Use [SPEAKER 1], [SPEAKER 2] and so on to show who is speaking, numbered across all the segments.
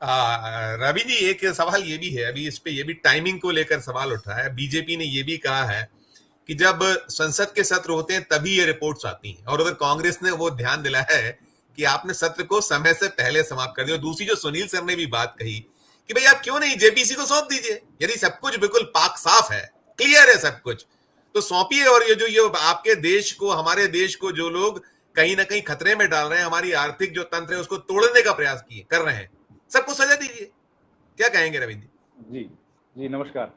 [SPEAKER 1] रवि जी, एक सवाल ये भी है, अभी इस पे ये भी टाइमिंग को लेकर सवाल उठा है। बीजेपी ने ये भी कहा है कि जब संसद के सत्र होते हैं तभी ये रिपोर्ट्स आती हैं, और उधर कांग्रेस ने वो ध्यान दिलाया है कि आपने सत्र को समय से पहले समाप्त कर दिया। दूसरी जो सुनील सर ने भी बात कही कि भाई आप क्यों नहीं जेपीसी को सौंप दीजिए, यदि सब कुछ बिल्कुल पाक साफ है, क्लियर है सब कुछ, तो सौंपिए। और ये आपके देश को, हमारे देश को जो लोग कहीं ना कहीं खतरे में डाल रहे हैं, हमारी आर्थिक जो तंत्र है उसको तोड़ने का प्रयास कर रहे हैं, सबको सजा दीजिए। क्या कहेंगे रविंद्र
[SPEAKER 2] जी? जी नमस्कार।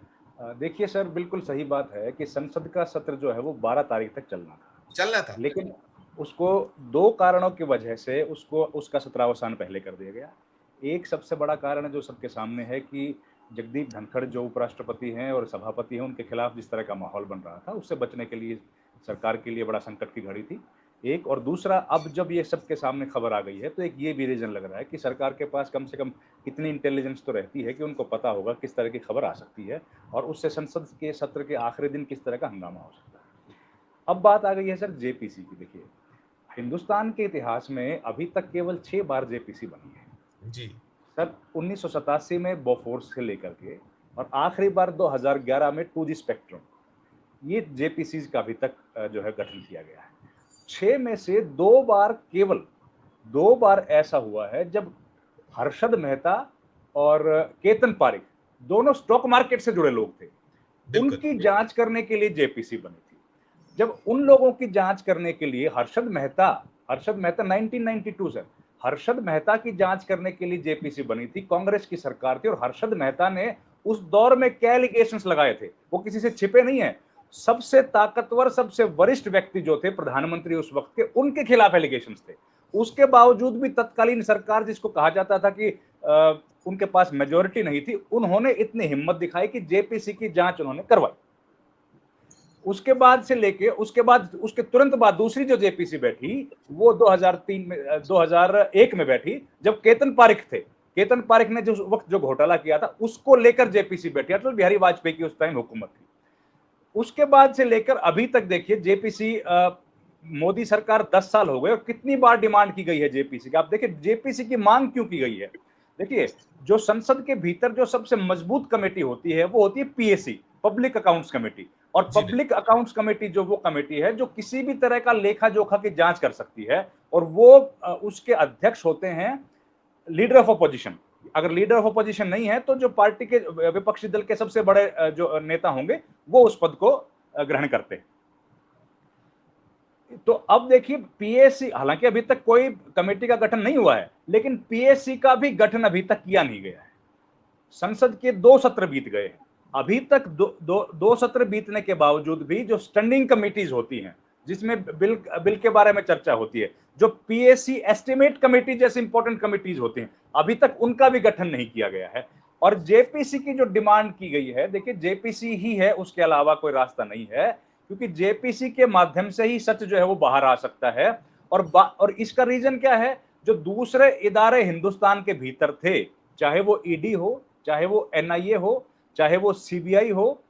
[SPEAKER 2] देखिए सर, बिल्कुल सही बात है कि संसद का सत्र जो है वो 12 तारीख तक
[SPEAKER 1] चलना था,
[SPEAKER 2] लेकिन उसको दो कारणों की वजह से उसका सत्रावसान पहले कर दिया गया। एक सबसे बड़ा कारण जो सबके सामने है कि जगदीप धनखड़ जो उपराष्ट्रपति हैं और सभापति हैं, उनके खिलाफ जिस तरह का माहौल बन रहा था, उससे बचने के लिए सरकार के लिए बड़ा संकट की घड़ी थी एक। और दूसरा, अब जब ये सबके सामने खबर आ गई है तो एक ये भी रीजन लग रहा है कि सरकार के पास कम से कम इतनी इंटेलिजेंस तो रहती है कि उनको पता होगा किस तरह की खबर आ सकती है और उससे संसद के सत्र के आखिरी दिन किस तरह का हंगामा हो सकता है। अब बात आ गई है सर जेपीसी की। देखिए, हिंदुस्तान के इतिहास में अभी तक केवल 6 बार जेपीसी बनी है
[SPEAKER 1] जी।
[SPEAKER 2] सर। 1987 में बोफोर्स से लेकर के और आखिरी बार 2011 में 2G स्पेक्ट्रम, ये जेपीसी का अभी तक जो है गठन किया गया है। 6 में से 2 बार, केवल 2 बार ऐसा हुआ है जब हर्षद मेहता और केतन पारिक दोनों स्टॉक मार्केट से जुड़े लोग थे, उनकी जांच करने के लिए जेपीसी बनी थी। जब उन लोगों की जांच करने के लिए हर्षद मेहता 1992 सर, हर्षद मेहता की जांच करने के लिए जेपीसी बनी थी, कांग्रेस की सरकार थी। और हर्षद मेहता ने उस दौर में क्या एलिगेशंस लगाए थे, वो किसी से छिपे नहीं है। सबसे ताकतवर, सबसे वरिष्ठ व्यक्ति जो थे प्रधानमंत्री उस वक्त के, उनके खिलाफ एलिगेशंस थे। उसके बावजूद भी तत्कालीन सरकार, जिसको कहा जाता था कि उनके पास मेजोरिटी नहीं थी, उन्होंने इतनी हिम्मत दिखाई कि जेपीसी की जांच उन्होंने करवाई। उसके बाद से लेके उसके तुरंत बाद दूसरी जो जेपीसी बैठी वो 2001 में बैठी, जब केतन पारिक थे। केतन पारिक ने जो वक्त जो घोटाला किया था उसको लेकर जेपीसी बैठी, अटल बिहारी वाजपेयी की उस टाइम हुकूमत थी। उसके बाद से लेकर अभी तक देखिए जेपीसी, मोदी सरकार 10 साल हो गए और कितनी बार डिमांड की गई है जेपीसी की। आप देखिए जेपीसी की मांग क्यों की गई है। देखिए, जो संसद के भीतर जो सबसे मजबूत कमेटी होती है वो होती है पीएसी, पब्लिक अकाउंट्स कमेटी। और पब्लिक अकाउंट्स कमेटी जो वो कमेटी है जो किसी भी तरह का लेखा जोखा की जांच कर सकती है, और वो उसके अध्यक्ष होते हैं लीडर ऑफ अपोजिशन। अगर लीडर ऑफ अपोजिशन नहीं है तो जो पार्टी के विपक्षी दल के सबसे बड़े जो नेता होंगे वो उस पद को ग्रहण करते हैं। तो अब देखिए पीएससी, हालांकि अभी तक कोई कमेटी का गठन नहीं हुआ है, लेकिन पीएससी का भी गठन अभी तक किया नहीं गया है। संसद के 2 सत्र बीत गए हैं, अभी तक दो सत्र बीतने के बावजूद भी जो स्टैंडिंग कमेटीज होती हैं जिसमें बिल के बारे में चर्चा होती है, जो पीएससी एस्टिमेट कमेटी जैसी इंपॉर्टेंट कमेटीज होती हैं, अभी तक उनका भी गठन नहीं किया गया है। और जेपीसी की जो डिमांड की गई है, देखिए जेपीसी ही है, उसके अलावा कोई रास्ता नहीं है, क्योंकि जेपीसी के माध्यम से ही सच जो है वो बाहर आ सकता है। और इसका रीजन क्या है, जो दूसरे इदारे हिंदुस्तान के भीतर थे, चाहे वो ईडी हो, चाहे वो एनआईए हो, चाहे वो सीबीआई हो,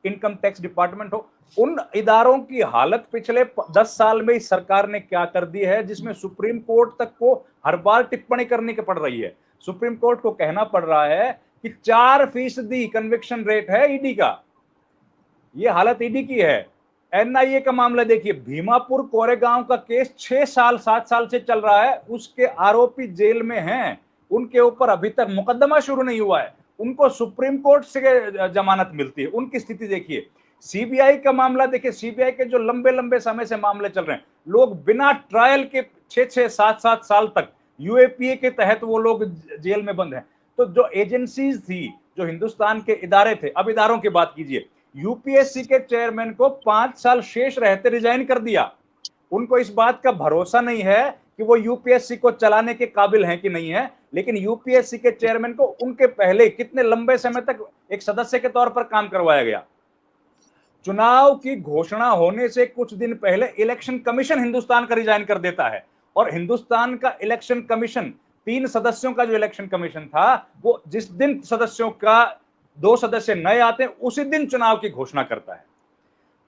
[SPEAKER 2] इनकम टैक्स डिपार्टमेंट हो, उन इदारों की हालत पिछले 10 साल में इस सरकार ने क्या कर दी है, जिसमें सुप्रीम कोर्ट तक को हर बार टिप्पणी करने की पड़ रही है। सुप्रीम कोर्ट को कहना पड़ रहा है कि 4% कन्विक्शन रेट है ईडी का। यह हालत ईडी की है। एनआईए का मामला देखिए, भीमापुर कोरेगांव का केस 6 साल 7 साल से चल रहा है, उसके आरोपी जेल में हैं, उनके ऊपर अभी तक मुकदमा शुरू नहीं हुआ है, उनको सुप्रीम कोर्ट से जमानत मिलती है। उनकी स्थिति देखिए। सीबीआई का मामला देखिए, सीबीआई के जो लंबे लंबे समय से मामले चल रहे हैं, लोग बिना ट्रायल के 6-6 7-7 साल तक यूएपीए के तहत वो लोग जेल में बंद हैं। तो जो एजेंसीज थी, जो हिंदुस्तान के इदारे थे, अब इदारों की बात कीजिए, यूपीएससी के चेयरमैन को 5 साल शेष रहते रिजाइन कर दिया। उनको इस बात का भरोसा नहीं है कि वो यूपीएससी को चलाने के काबिल हैं कि नहीं है, लेकिन यूपीएससी के चेयरमैन को उनके पहले कितने लंबे समय तक एक सदस्य के तौर पर काम करवाया गया। चुनाव की घोषणा होने से कुछ दिन पहले इलेक्शन कमीशन हिंदुस्तान का रिजाइन कर देता है, और हिंदुस्तान का इलेक्शन कमीशन, 3 सदस्यों का जो इलेक्शन कमीशन था, वो जिस दिन सदस्यों का 2 सदस्य नए आते हैं उसी दिन चुनाव की घोषणा करता है।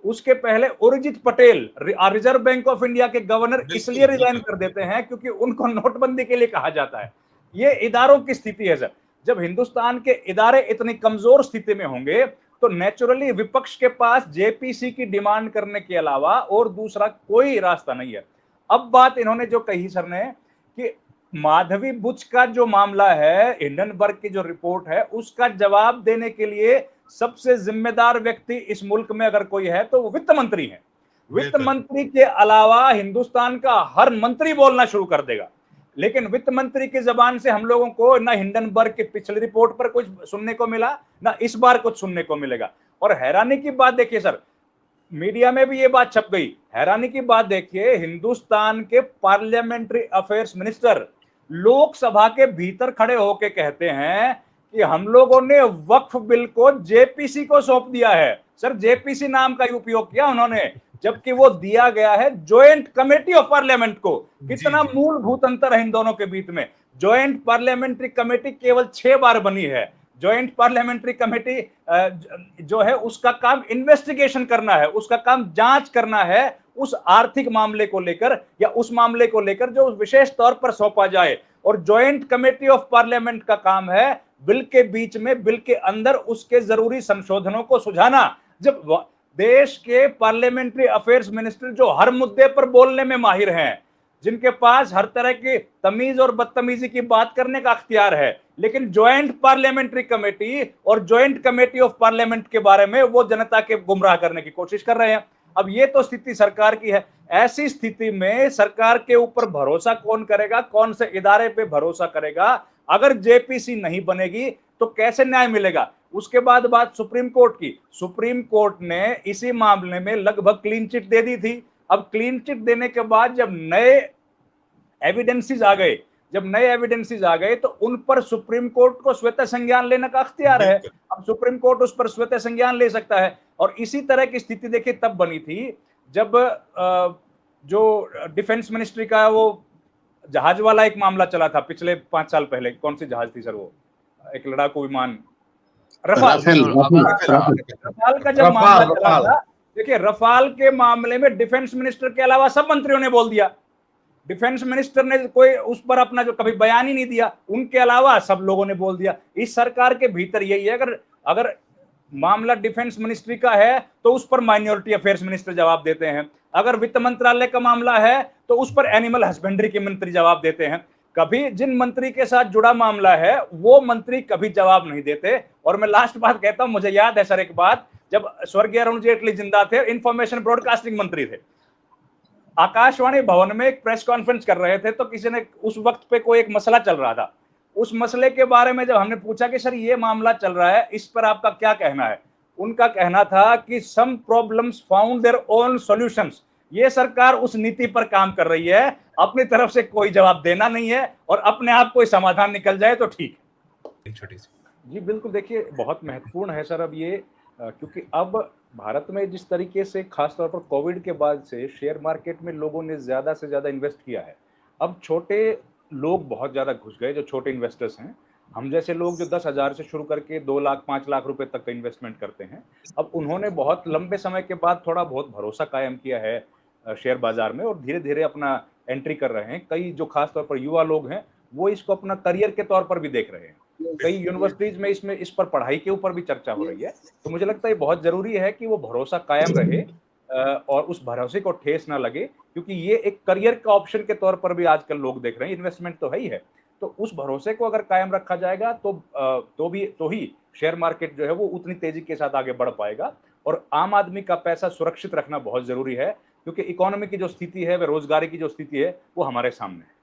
[SPEAKER 2] उसके पहले Urjit Patel, reserve bank of India के गवर्नर, इसलिए रिजाइन कर देते हैं क्योंकि उनको नोटबंदी के लिए कहा जाता है। ये इदारों की स्थिति है सर। जब हिंदुस्तान के इदारे इतनी कमजोर स्थिति में होंगे तो नेचुरली विपक्ष के पास जेपीसी की डिमांड करने के अलावा और दूसरा कोई रास्ता नहीं है। अब बात इन्होंने जो कही सर ने कि माधवी बुच का जो मामला है, हिंडनबर्ग की जो रिपोर्ट है, उसका जवाब देने के लिए सबसे जिम्मेदार व्यक्ति इस मुल्क में अगर कोई है तो वो वित्त मंत्री है। वित्त मंत्री के अलावा हिंदुस्तान का हर मंत्री बोलना शुरू कर देगा, लेकिन वित्त मंत्री की जबान से हम लोगों को ना हिंडनबर्ग की पिछली रिपोर्ट पर कुछ सुनने को मिला, ना इस बार कुछ सुनने को मिलेगा। और हैरानी की बात देखिए सर, मीडिया में भी ये बात छप गई, हैरानी की बात देखिए, हिंदुस्तान के पार्लियामेंट्री अफेयर्स मिनिस्टर लोकसभा के भीतर खड़े होकर कहते हैं कि हम लोगों ने वक्फ बिल को जेपीसी को सौंप दिया है। सर, जेपीसी नाम का उपयोग किया उन्होंने, जबकि वो दिया गया है ज्वाइंट कमेटी ऑफ पार्लियामेंट को। कितना मूलभूत अंतर है इन दोनों के बीच में। ज्वाइंट पार्लियामेंट्री कमेटी केवल 6 बार बनी है। ज्वाइंट पार्लियामेंट्री कमेटी जो है उसका काम इन्वेस्टिगेशन करना है, उसका काम जांच करना है उस आर्थिक मामले को लेकर या उस मामले को लेकर जो विशेष तौर पर सौंपा जाए। और ज्वाइंट कमेटी ऑफ पार्लियामेंट का काम है बिल के बीच में, बिल के अंदर उसके जरूरी संशोधनों को सुझाना। जब देश के पार्लियामेंट्री अफेयर्स मिनिस्टर जो हर मुद्दे पर बोलने में माहिर हैं, जिनके पास हर तरह की तमीज और बदतमीजी की बात करने का अख्तियार है, लेकिन ज्वाइंट पार्लियामेंट्री कमेटी और ज्वाइंट कमेटी ऑफ पार्लियामेंट के बारे में वो जनता के गुमराह करने की कोशिश कर रहे हैं। अब ये तो स्थिति सरकार की है। ऐसी स्थिति में सरकार के ऊपर भरोसा कौन करेगा, कौन से इदारे पे भरोसा करेगा? अगर जेपीसी नहीं बनेगी तो कैसे न्याय मिलेगा? उसके बाद बात सुप्रीम कोर्ट की। सुप्रीम कोर्ट ने इसी मामले में लगभग क्लीन चिट दे दी थी। अब क्लीन चिट देने के बाद जब नए एविडेंसेस आ गए तो उन पर सुप्रीम कोर्ट को स्वतः संज्ञान लेने का अख्तियार है। अब सुप्रीम कोर्ट उस पर स्वतः संज्ञान ले सकता है। और इसी तरह की स्थिति देखिए तब बनी थी जब जो डिफेंस मिनिस्ट्री का वो जहाज वाला एक मामला चला था पिछले 5 साल पहले। कौन सी जहाज थी सर वो? एक लड़ाकू विमान, रफाल का जब मामला चला था, देखिए रफाल के मामले में डिफेंस मिनिस्टर के अलावा सब मंत्रियों ने बोल दिया। डिफेंस मिनिस्टर ने कोई उस पर अपना जो कभी बयान ही नहीं दिया, उनके अलावा सब लोगों ने बोल दिया। इस सरकार के भीतर यही है, अगर मामला डिफेंस मिनिस्ट्री का है तो उस पर माइनॉरिटी अफेयर्स मिनिस्टर जवाब देते हैं। अगर वित्त मंत्रालय का मामला है तो उस पर एनिमल हस्बेंड्री के मंत्री जवाब देते हैं। कभी जिन मंत्री के साथ जुड़ा मामला है वो मंत्री कभी जवाब नहीं देते। और मैं लास्ट बात कहता हूं, मुझे याद है सर एक बात, जब स्वर्गीय अरुण जेटली जिंदा थे, इंफॉर्मेशन ब्रॉडकास्टिंग मंत्री थे, आकाशवाणी भवन में एक प्रेस कॉन्फ्रेंस कर रहे थे तो किसी ने उस वक्त पे कोई एक मसला चल रहा था। उस मसले के बारे में जब हमने पूछा कि सर ये मामला चल रहा है, इस पर आपका क्या कहना है, उनका कहना था कि some problems found their own solutions. ये सरकार उस नीति पर काम कर रही है, अपनी तरफ से कोई जवाब देना नहीं है और अपने आप कोई समाधान निकल जाए तो ठीक है।
[SPEAKER 1] छोटी सी
[SPEAKER 2] जी बिल्कुल, देखिए बहुत महत्वपूर्ण है सर अब ये, क्योंकि अब भारत में जिस तरीके से खासतौर पर कोविड के बाद से शेयर मार्केट में लोगों ने ज़्यादा से ज़्यादा इन्वेस्ट किया है। अब छोटे लोग बहुत ज़्यादा घुस गए, जो छोटे इन्वेस्टर्स हैं, हम जैसे लोग जो 10,000 से शुरू करके 2 लाख 5 लाख रुपए तक का इन्वेस्टमेंट करते हैं, अब उन्होंने बहुत लंबे समय के बाद थोड़ा बहुत भरोसा कायम किया है शेयर बाजार में और धीरे धीरे अपना एंट्री कर रहे हैं। कई जो खासतौर पर युवा लोग हैं वो इसको अपना करियर के तौर पर भी देख रहे हैं। कई यूनिवर्सिटीज में इस पर पढ़ाई के ऊपर भी चर्चा हो रही है। तो मुझे लगता है बहुत जरूरी है कि वो भरोसा कायम रहे और उस भरोसे को ठेस ना लगे, क्योंकि ये एक करियर का ऑप्शन के तौर पर भी आजकल लोग देख रहे हैं। इन्वेस्टमेंट तो है ही है, तो उस भरोसे को अगर कायम रखा जाएगा तो ही शेयर मार्केट जो है वो उतनी तेजी के साथ आगे बढ़ पाएगा। और आम आदमी का पैसा सुरक्षित रखना बहुत जरूरी है, क्योंकि इकोनॉमी की जो स्थिति है, रोजगारी की जो स्थिति है, वो हमारे सामने है।